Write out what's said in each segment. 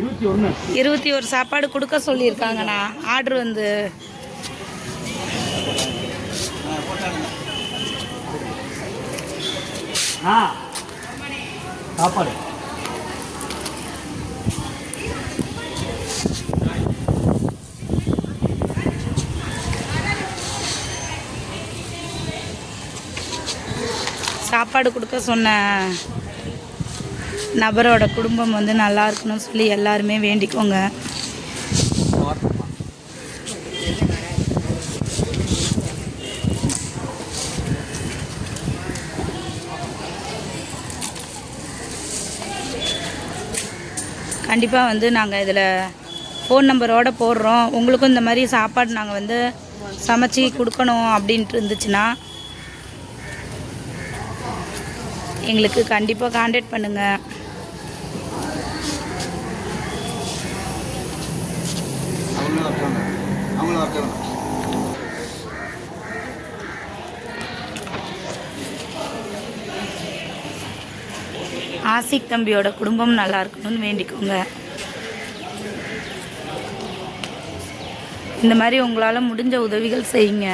21 சாப்பாடு கொடுக்க சொல்லியிருக்காங்கண்ணா. ஆர்டர் வந்து சாப்பாடு சாப்பாடு கொடுக்க சொன்ன நபரோட குடும்பம் வந்து நல்லா இருக்கணும்னு சொல்லி எல்லாருமே வேண்டிக்கோங்க. கண்டிப்பாக வந்து நாங்கள் இதில் ஃபோன் நம்பரோடு போடுறோம். உங்களுக்கும் இந்த மாதிரி சாப்பாடு நாங்கள் வந்து சமைச்சி கொடுக்கணும் அப்படின்ட்டு இருந்துச்சுன்னா எங்களுக்கு கண்டிப்பாக கான்டாக்ட் பண்ணுங்கள். ஆசிக் தம்பியோட குடும்பம் நல்லா இருக்கணும்னு வேண்டிக்கோங்க. இந்த மாதிரி உங்களால் முடிஞ்ச உதவிகள் செய்யுங்க.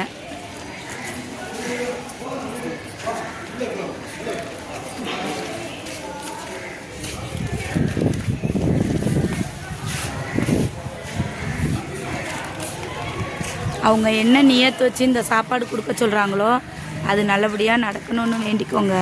அவங்க என்ன நியத்து வச்சு இந்த சாப்பாடு கொடுக்க சொல்கிறாங்களோ அது நல்லபடியாக நடக்கணும்னு வேண்டிக்கோங்க.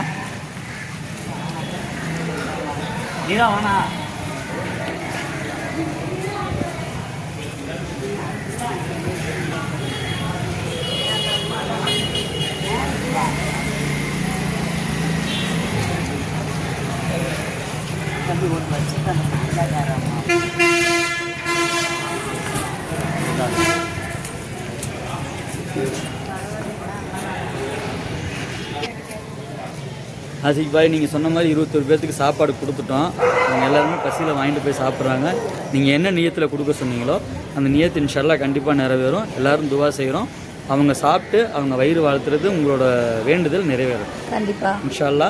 ஆசிக் பாய், நீங்கள் சொன்ன மாதிரி 21 பேர்த்துக்கு சாப்பாடு கொடுத்துட்டோம். நீங்கள் எல்லாருமே பசியில் வாங்கிட்டு போய் சாப்பிட்றாங்க. நீங்கள் என்ன நியத்தில் கொடுக்க சொன்னீங்களோ அந்த நியத்து இன்ஷால்லா கண்டிப்பாக நிறைவேறும். எல்லோரும் துவா செய்கிறோம். அவங்க சாப்பிட்டு அவங்க வயிறு வாழ்த்துறது உங்களோட வேண்டுதல் நிறைவேறும் கண்டிப்பாக இன்ஷால்லா.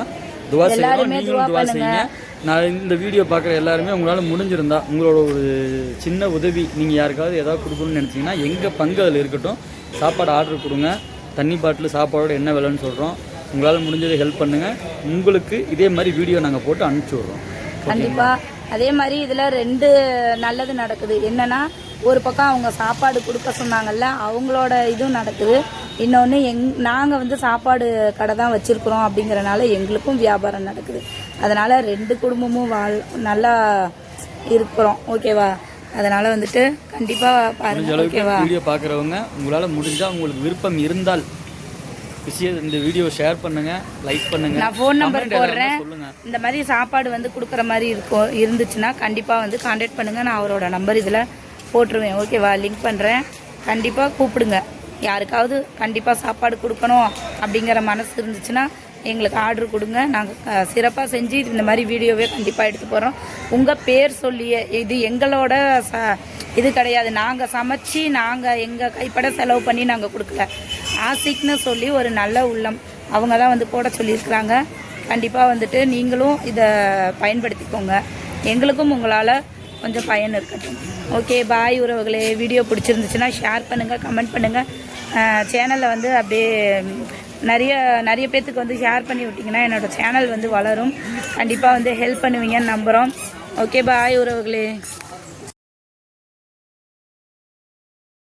துவா செய்கிறோம், நீங்களும் துவா செய்யுங்க. நான் இந்த வீடியோ பார்க்குற எல்லாருமே உங்களால் முடிஞ்சிருந்தா உங்களோட ஒரு சின்ன உதவி, நீங்கள் யாருக்காவது ஏதாவது கொடுக்கணும்னு நினச்சிங்கன்னா எங்கள் பங்கு அதில் இருக்கட்டும். சாப்பாடு ஆர்டர் கொடுங்க. தண்ணி பாட்டில் சாப்பாடோட என்ன விலைன்னு சொல்கிறோம். உங்களால் முடிஞ்சதை ஹெல்ப் பண்ணுங்கள். உங்களுக்கு இதே மாதிரி வீடியோ நாங்கள் போட்டு அனுப்பிச்சி விட்றோம். கண்டிப்பாக அதே மாதிரி இதில் 2 நல்லது நடக்குது. என்னென்னா, ஒரு பக்கம் அவங்க சாப்பாடு கொடுக்க சொன்னாங்கல்ல, அவங்களோட இதுவும் நடக்குது. இன்னொன்று நாங்கள் வந்து சாப்பாடு கடை தான் வச்சுருக்குறோம் அப்படிங்கிறனால எங்களுக்கும் வியாபாரம் நடக்குது. அதனால் 2 குடும்பமும் நல்லா இருக்கிறோம். ஓகேவா? அதனால் வந்துட்டு கண்டிப்பாக பாருங்கள். ஓகேவா? வீடியோ பார்க்குறவங்க உங்களால் முடிஞ்சால் உங்களுக்கு விருப்பம் இருந்தால் இந்த வீடியோ ஷேர் பண்ணுங்கள், லைக் பண்ணுங்கள். நான் ஃபோன் நம்பர் போடுறேன். இந்த மாதிரி சாப்பாடு வந்து கொடுக்குற மாதிரி இருந்துச்சுன்னா கண்டிப்பாக வந்து கான்டாக்ட் பண்ணுங்கள். நான் அவரோட நம்பர் இதில் போட்டுருவேன். ஓகேவா? லிங்க் பண்ணுறேன். கண்டிப்பாக கூப்பிடுங்க. யாருக்காவது கண்டிப்பாக சாப்பாடு கொடுக்கணும் அப்படிங்கிற மனசு இருந்துச்சுன்னா எங்களுக்கு ஆர்டர் கொடுங்க. நாங்கள் சிறப்பாக செஞ்சு இந்த மாதிரி வீடியோவே கண்டிப்பாக எடுத்து போகிறோம். உங்கள் பேர் சொல்லியே, இது எங்களோட இது கிடையாது. நாங்கள் சமைச்சு நாங்கள் எங்கள் கைப்பட செலவு பண்ணி நாங்கள் கொடுக்கல. ஆசிக்னு சொல்லி ஒரு நல்ல உள்ளம் அவங்க தான் வந்து போட சொல்லியிருக்கிறாங்க. கண்டிப்பாக வந்துட்டு நீங்களும் இதை பயன்படுத்திக்கோங்க. எங்களுக்கும் உங்களால் கொஞ்சம் பயன் இருக்கட்டும். ஓகே, பாய் உறவுகளே. வீடியோ பிடிச்சிருந்துச்சுன்னா ஷேர் பண்ணுங்கள், கமெண்ட் பண்ணுங்கள். சேனலில் வந்து அப்படியே நிறைய பேர்த்துக்கு வந்து ஷேர் பண்ணி விட்டிங்கன்னா என்னோடய சேனல் வந்து வளரும். கண்டிப்பாக வந்து ஹெல்ப் பண்ணுவீங்கன்னு நம்புகிறோம். ஓகே, பாய் உறவுகளே.